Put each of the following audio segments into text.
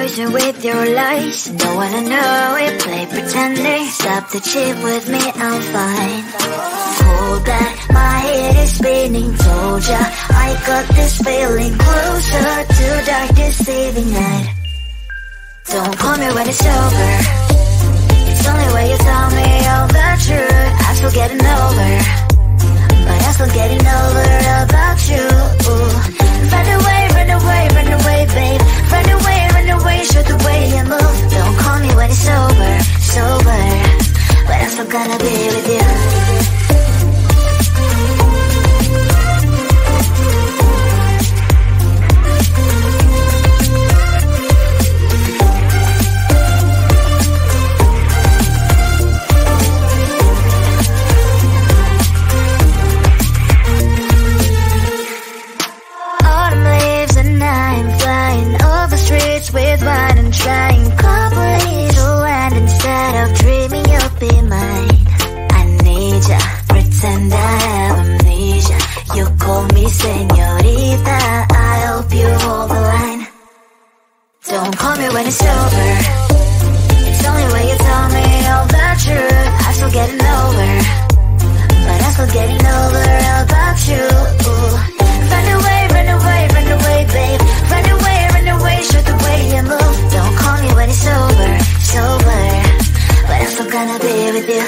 poison with your lies. Don't wanna know it, play pretending. Stop the cheat with me, I'm fine. Hold that, my head is spinning. Told ya, I got this feeling. Closer to dark deceiving night. Don't call me when it's over. It's only when you tell me all the truth. I'm still getting over, but I'm still getting over about you. Run away, run away, run away, babe. Run away, show the way you move. Don't call me when it's over, sober, but I'm still gonna be with you. With wine and trying couples to land instead of dreaming you'll be mine. I need ya, pretend I have amnesia. You call me señorita, I hope you hold the line. Don't call me when it's over. It's only when you tell me all the truth. I'm still getting over, but I'm still getting over about you. Run away, run away, run away, babe. Run away, show the way you move. Don't call me when it's over, sober, but I'm still gonna be with you.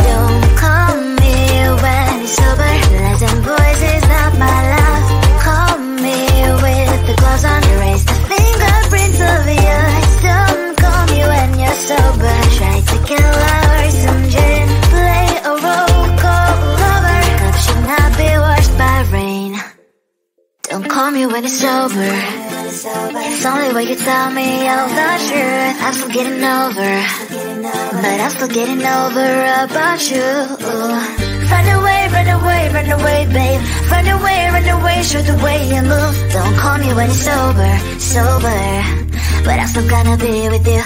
Don't call me when it's sober. Lies and boys is not my love. Call me with the gloves on. Erase the fingerprints of yours. Don't call me when you're sober. Try to kill our some gin. Play a role, call lover. Cup should not be washed by rain. Don't call me when it's over. It's only when you tell me all the truth. I'm still getting over, but I'm still getting over about you. Run away, run away, run away, babe. Run away, show the way you move. Don't call me when it's over, sober, but I'm still gonna be with you.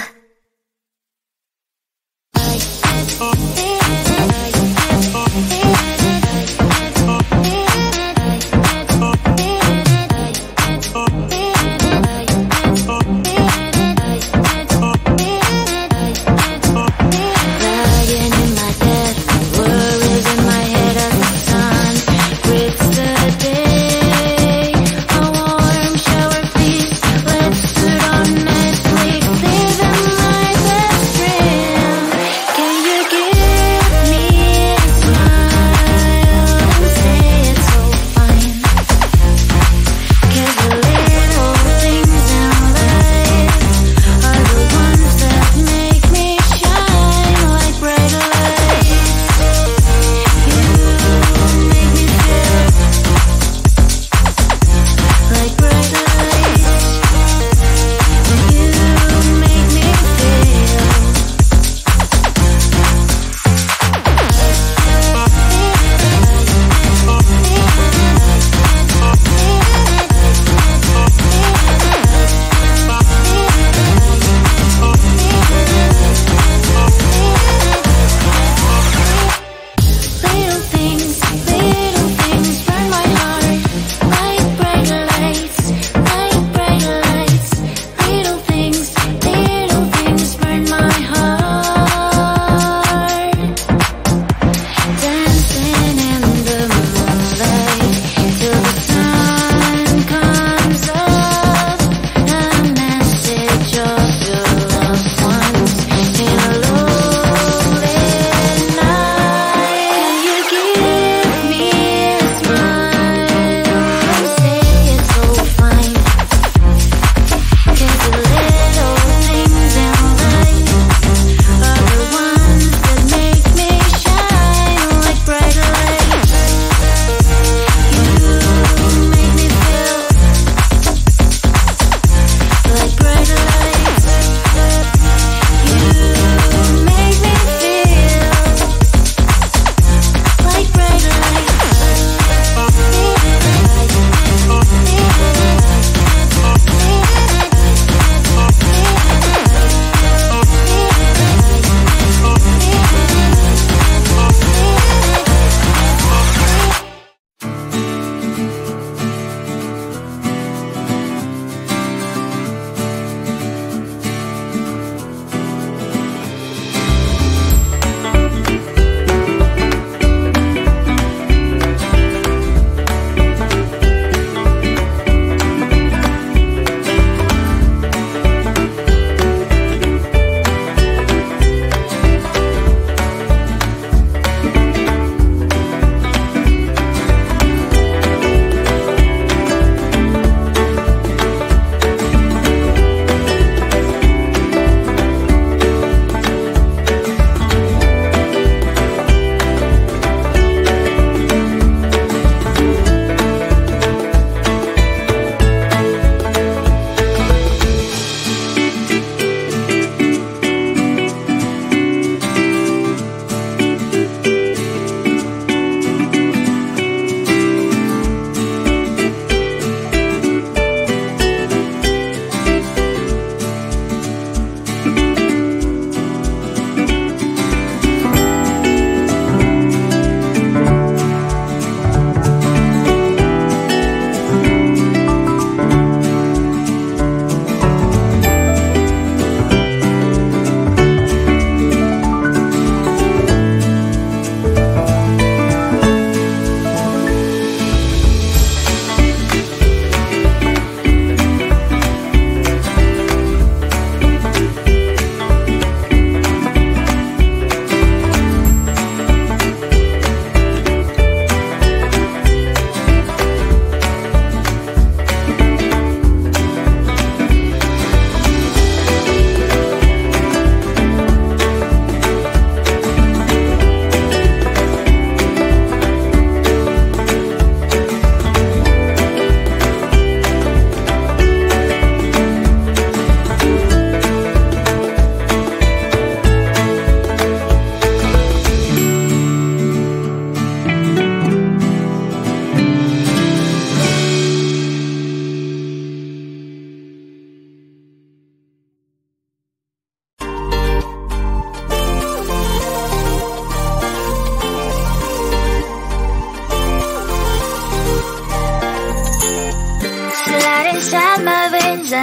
Let's put on Netflix, live in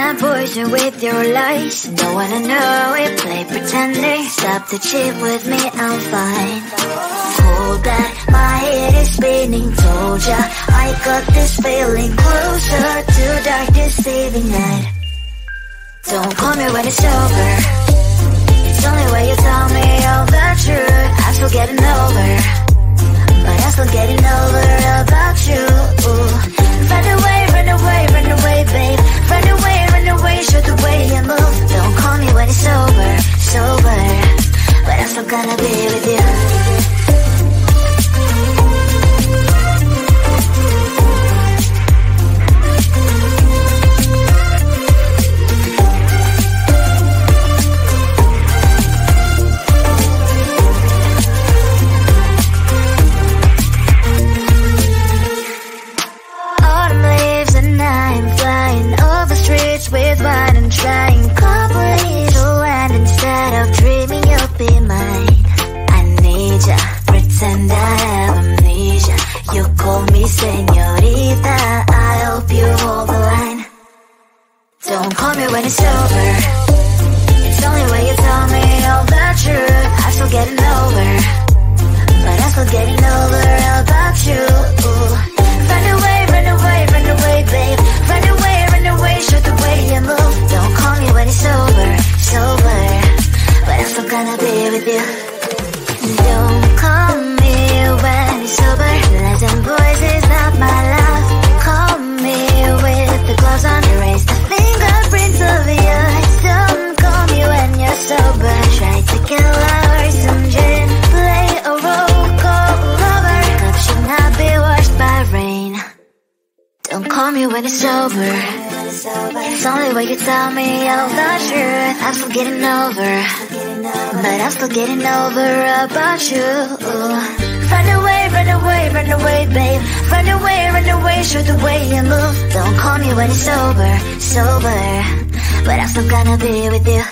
my poison with your lies. Don't wanna know it, play pretending. Stop the cheat with me, I'm fine. Hold that, my head is spinning. Told ya, I got this feeling. Closer to dark deceiving night. Don't call me when it's over. It's only when you tell me all the truth. I'm still getting over, but I'm still getting over about you. Run away, run away, run away, babe. Run away, show the way you move. Don't call me when it's over, sober, but I'm still gonna be with you. With wine and trying complete to land instead of dreaming you'll be mine. I need ya, pretend I have amnesia. You call me señorita, I hope you hold the line. Don't call me when it's over. It's only when you tell me all the truth. I'm still getting over, but I'm still getting over about you. Run away, run away, run away, babe. Run away, show the way you move. Don't call me when it's over, sober, but I'm still gonna be with you. Don't call me when it's sober. Lies and boys is not my love. Call me with the gloves on. Erase the fingerprints of your don't call me when you're sober. Try to kill hours, some gin, play a role, call lover. Cup should not be washed by rain. Don't call me when it's over. It's only when you tell me all the truth. I'm still getting over, but I'm still getting over about you. Run away, run away, run away, babe. Run away, show the way you move. Don't call me when it's over, sober, but I'm still gonna be with you.